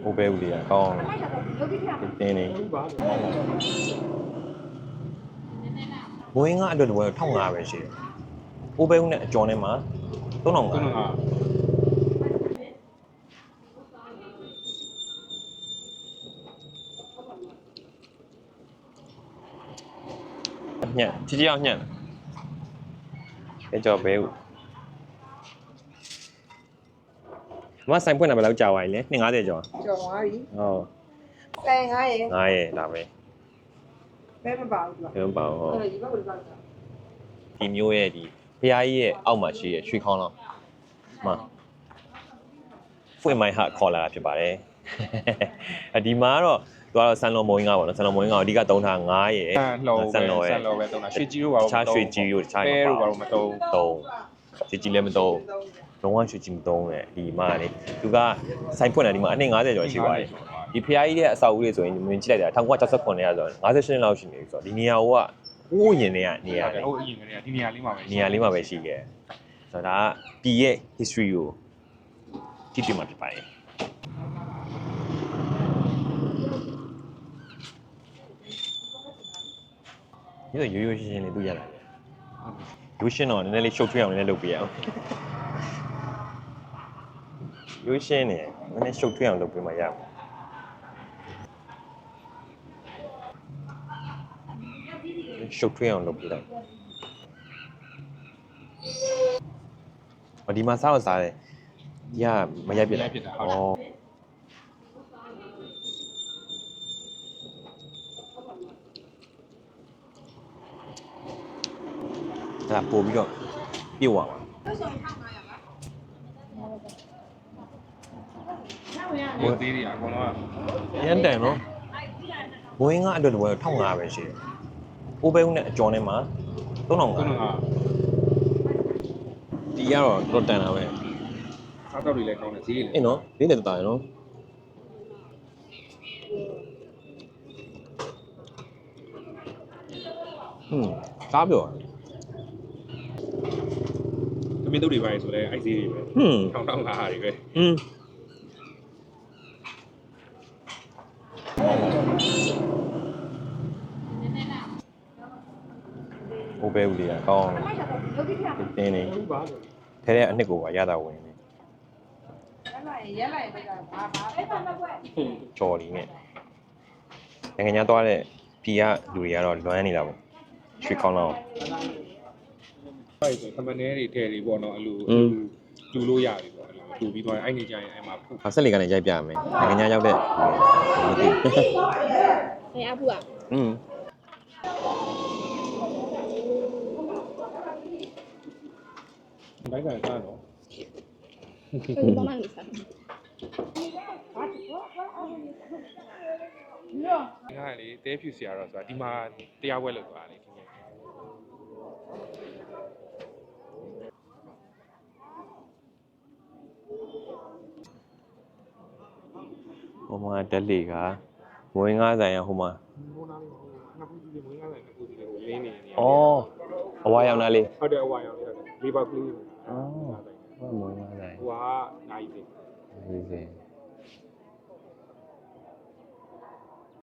အိုးပဲဦးလေးကောင်းတင်းနေမွေးငါအတွက်တော့1500ပဲရှိတယ်အိုးပဲဦးနဲ့အကျော်နဲ့မှာ3500ညက်ကြီးအောင်ညက်အဲကြော်ပဲဦးမဆိုင်ဖွင့်တာဘယ်လောက်ကြာပါလဲ250ကျော်ကျော်သွားပြီဟုတ်ဆိုင်900 900ဒါပဲဘယ်မပါဘူးဘယ်မပါဘူးဟုတ်ဒီဘက်ကိုပါတာဒီမျိုးရဲ့ဒီဖျားကြီးရဲ့အောက်မှာရှိရဲ့ရွှေခေါင်းတော့မှဖွင့်မိုင်းဟာခေါ်လာတာဖြစ်ပါတယ်ဒီမှာကတော့သူကတော့ဆန်လော်မုံငါပေါ့နော်ဆန်လော်မုံငါအဓိကသုံးထား9ရယ်ဆန်လော်ပဲသုံးတာရွှေကြီးတို့ပါတခြားရွှေကြီးတို့တခြားပဲတို့ဘာလို့မသုံးရွှေကြီးလည်းမသုံးလုံးဝရွှေကြီးမသုံးနဲ့ဒီမှာလေသူကဆိုင်ဖွင့်တာဒီမှာအနှစ်50ကျော်ရှိပါတယ်ဒီဖျားကြီးရဲ့အဆောက်အဦတွေဆိုရင်မြင်ကြည့်လိုက်တာ1969ရာဆို58လောက်ရှိနေပြီဆိုတော့ဒီနေရာကဟိုးရင်နေရနေရတယ်ဟိုအရင်ကဒီနေရာလေးမှာပဲနေရာလေးမှာပဲရှိခဲ့ဆိုတော့ဒါကပြည်ရဲ့ history ကိုကြည့်ပြမှာဖြစ်ပါတယ်ဒီလိုရိုးရိုးရှင်းရှင်းလေးတွေ့ရတာရိုးရှင်းတော့နည်းနည်းလေးရှုပ်ထွေးအောင်နည်းနည်းလုပ်ပြရအောင်ရိုးရှင်းနေနည်းနည်းရှုပ်ထွေးအောင်လုပ်ပြမှရအောင်ရှုပ်ထွေးအောင်လုပ်ပြလိုက်ဒီမှာစားတယ်ဒီကမရိုက်ပြလိုက်ဩဒါပို့ပြီးတော့ပြုတ်သွားပါဟိုသေးတွေအကုန်လုံးရန်တန်နော်ဘွေးငါအတွက်တော့1500ပဲရှိတယ်အိုးပဲဦးနဲ့အကျော်နဲ့မှာ3500ဒီကတော့တော့တန်တာပဲစားတော့တွေလည်းကောင်းတယ်ဈေးလည်းအေးနော်ဈေးလည်းတာရနော်စားပြောသမင်းတို့တွေပါလေဆိုလဲအိုက်ဈေးတွေပဲ1500တွေပဲအိုးပဲဦးလေးကောင်းတင်းနေထဲတဲ့အနှစ်ကိုပါရတာဝင်နေရက်လိုက်ပဲကဘာအဲ့ပါတော့ကွယ်ကြော်လီနဲ့နိုင်ငံခြားသွားတဲ့ပြည်ကလူတွေကတော့လွမ်းနေတာပေါ့ရွှေကောင်းတော့အဲ့ဆိုသမနေတွေထဲတွေပေါ့နော်အလူလူလို့ရပြီပေါ့လူပြီးသွားအဲ့နေကြရင်အဲ့မှာဆက်လေကနေရိုက်ပြမယ်နိုင်ငံခြားရောက်တဲ့မသိဘူးအဖူอ่ะဘိုက်ကစားတော့ဘာမှမစားငါလေတဲဖြူစီရတော့ဆိုတာဒီမှာတရားပွဲလုပ်သွားတာလေဟိုမှာတက်လေကမွေးငါးဆိုင်ရဟိုမှာဟိုနားလေးနှစ်ခုကြီးမွေးငါးဆိုင်နှစ်ခုကြီးကိုလင်းနေနေဩအဝါရောင်နာလေးဟုတ်တယ်အဝါရောင်လေးဟုတ်တယ်လေးပါကလေးဩမွေးငါးဆိုင်ဟိုကနိုင်ပြီဒီစင်